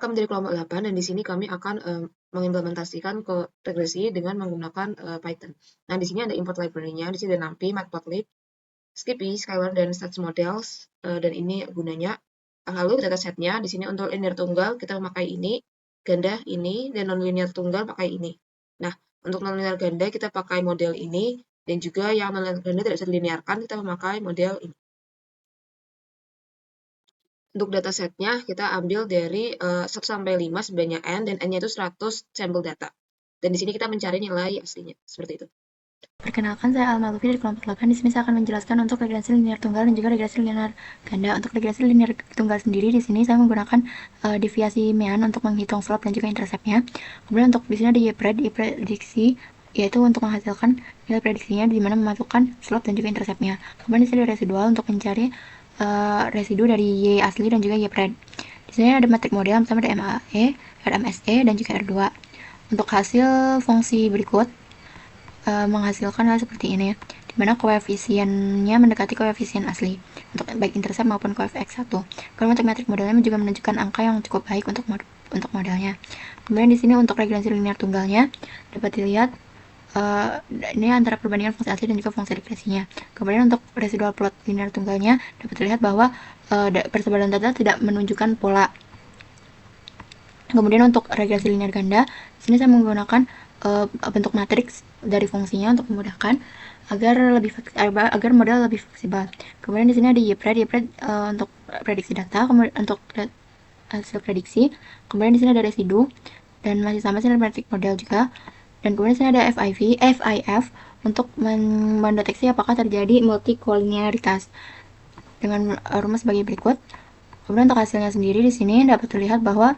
Kami dari kelompok 8 dan di sini kami akan mengimplementasikan ke regresi dengan menggunakan Python. Nah, di sini ada import library-nya, di sini ada NumPy, Matplotlib, Skippy, Skylar, dan Stats Models, dan ini gunanya. Lalu datasetnya di sini untuk linear tunggal kita memakai ini, ganda ini, dan non-linear tunggal pakai ini. Nah, untuk non-linear ganda kita pakai model ini, dan juga yang non-linear ganda tidak bisa dilinearkan, kita memakai model ini. Untuk datasetnya kita ambil dari 1 sampai 5 sebenarnya N, dan N-nya itu 100 sampel data. Dan di sini kita mencari nilai aslinya, seperti itu. Perkenalkan, saya Alma Lufi dari kelompok 8. Di sini saya akan menjelaskan untuk regresi linear tunggal dan juga regresi linear ganda. Untuk regresi linear tunggal sendiri, di sini saya menggunakan deviasi mean untuk menghitung slope dan juga interceptnya. Kemudian untuk di sini ada prediksi, yaitu untuk menghasilkan nilai prediksinya di mana memasukkan slope dan juga interceptnya. Kemudian di sini ada residual untuk mencari residu dari y asli dan juga y pred. Di sini ada metrik model, pertama ada MAE, RMSE, dan juga R2. Untuk hasil fungsi berikut menghasilkan hal seperti ini, di mana koefisiennya mendekati koefisien asli untuk baik intercept maupun koef x1. Kemudian untuk metrik modelnya juga menunjukkan angka yang cukup baik untuk modelnya. Kemudian di sini untuk regresi linear tunggalnya dapat dilihat ini antara perbandingan fungsi asli dan juga fungsi regresinya. Kemudian untuk residual plot linear tunggalnya dapat terlihat bahwa persebaran data tidak menunjukkan pola. Kemudian untuk regresi linear ganda, di sini saya menggunakan bentuk matriks dari fungsinya untuk memudahkan agar model lebih fleksibel. Kemudian di sini ada YPRED untuk prediksi data, kemudian untuk hasil prediksi. Kemudian di sini ada residu dan masih sama sini ada metrik model juga. Dan kemudian di sini ada FIF untuk mendeteksi apakah terjadi multikolinearitas dengan rumus sebagai berikut. Kemudian untuk hasilnya sendiri di sini dapat terlihat bahwa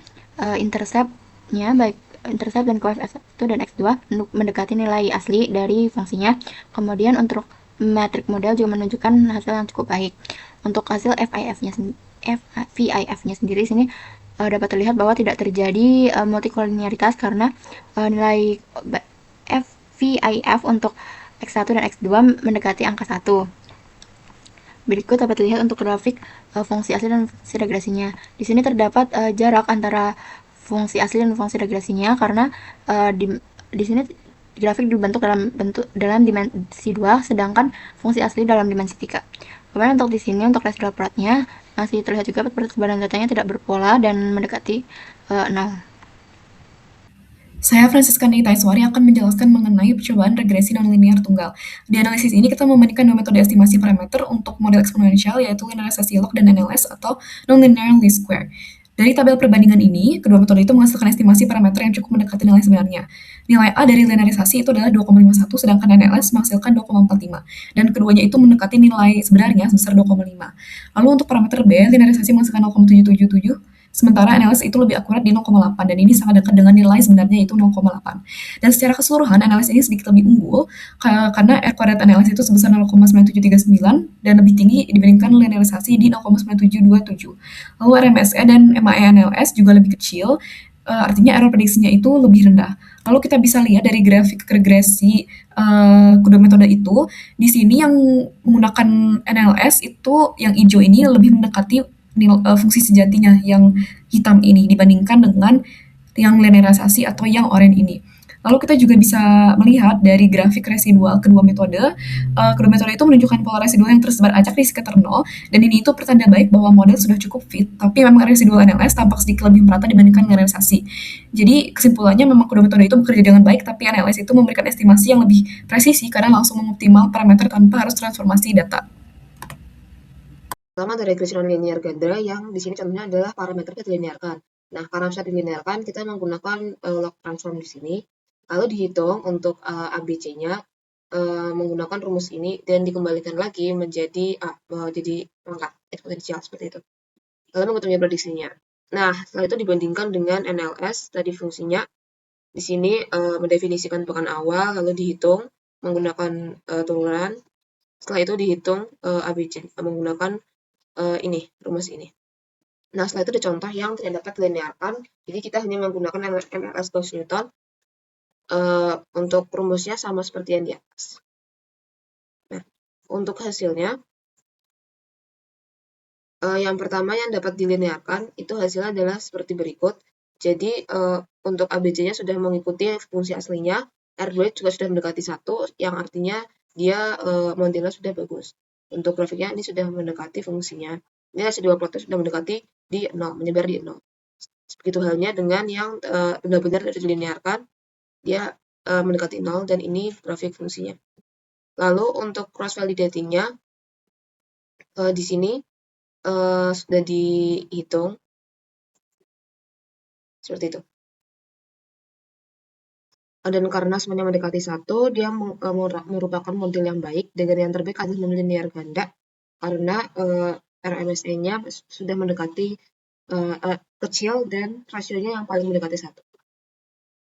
interceptnya baik intercept dan coef x1 dan x2 mendekati nilai asli dari fungsinya. Kemudian untuk metrik model juga menunjukkan hasil yang cukup baik. Untuk hasil VIF-nya sendiri sini dapat terlihat bahwa tidak terjadi multikolinearitas karena nilai VIF untuk x1 dan x2 mendekati angka 1. Berikut dapat dilihat untuk grafik fungsi asli dan fungsi regresinya. Di sini terdapat jarak antara fungsi asli dan fungsi regresinya karena di sini grafik dibentuk dalam dimensi 2, sedangkan fungsi asli dalam dimensi 3. Kemudian untuk di sini untuk residual plotnya masih terlihat juga persebaran datanya tidak berpola dan mendekati 0. Saya Francisca Nita Iswari akan menjelaskan mengenai percobaan regresi nonlinear tunggal. Di analisis ini kita membandingkan dua metode estimasi parameter untuk model eksponensial yaitu linearisasi log dan NLS atau nonlinear least square. Dari tabel perbandingan ini, kedua metode itu menghasilkan estimasi parameter yang cukup mendekati nilai sebenarnya. Nilai A dari linearisasi itu adalah 2,51, sedangkan NLS menghasilkan 2,45. Dan keduanya itu mendekati nilai sebenarnya sebesar 2,5. Lalu untuk parameter B, linearisasi menghasilkan 0,777, sementara NLS itu lebih akurat di 0,8 dan ini sangat dekat dengan nilai sebenarnya itu 0,8. Dan secara keseluruhan NLS ini sedikit lebih unggul karena error rate NLS itu sebesar 0,9739 dan lebih tinggi dibandingkan linearisasi di 0,9727. Lalu RMSE dan MAE NLS juga lebih kecil, artinya error prediksinya itu lebih rendah. Lalu kita bisa lihat dari grafik regresi kedua metode itu, di sini yang menggunakan NLS itu yang hijau ini lebih mendekati fungsi sejatinya yang hitam ini dibandingkan dengan yang linearisasi atau yang oranye ini. Lalu kita juga bisa melihat dari grafik residual kedua metode itu menunjukkan pola residual yang tersebar acak di sekitar 0, dan ini itu pertanda baik bahwa model sudah cukup fit, tapi memang residual NLS tampak sedikit lebih merata dibandingkan linearisasi. Jadi kesimpulannya memang kedua metode itu bekerja dengan baik, tapi NLS itu memberikan estimasi yang lebih presisi karena langsung mengoptimal parameter tanpa harus transformasi data. Pertama ada regresi nonlinear ganda yang di sini contohnya adalah parameternya dilinearkan. Nah, karena bisa dilinearkan, kita menggunakan log transform di sini. Lalu dihitung untuk ABC-nya menggunakan rumus ini dan dikembalikan lagi menjadi jadi angka eksponensial seperti itu. Lalu menghitung prediksinya. Nah, setelah itu dibandingkan dengan NLS tadi fungsinya. Di sini mendefinisikan pekan awal, lalu dihitung menggunakan turunan. Setelah itu dihitung ABC menggunakan ini, rumus ini. Nah, setelah itu ada contoh yang tidak dapat dilinearkan. Jadi kita hanya menggunakan MLS Gauss-Newton untuk rumusnya sama seperti yang di atas. Nah, untuk hasilnya, yang pertama yang dapat dilinearkan itu hasilnya adalah seperti berikut. Jadi untuk ABC-nya sudah mengikuti fungsi aslinya, R2 juga sudah mendekati 1, yang artinya dia modelnya sudah bagus. Untuk grafiknya ini sudah mendekati fungsinya. Ini residual plotnya sudah mendekati di 0, menyebar di 0. Begitu halnya dengan yang benar-benar tidak dilinearkan, dia mendekati 0 dan ini grafik fungsinya. Lalu untuk cross validatingnya di sini sudah dihitung seperti itu. Dan karena semuanya mendekati 1, dia merupakan model yang baik dengan yang terbaik adalah nonlinear ganda karena RMSE-nya sudah mendekati kecil dan rasionya yang paling mendekati 1.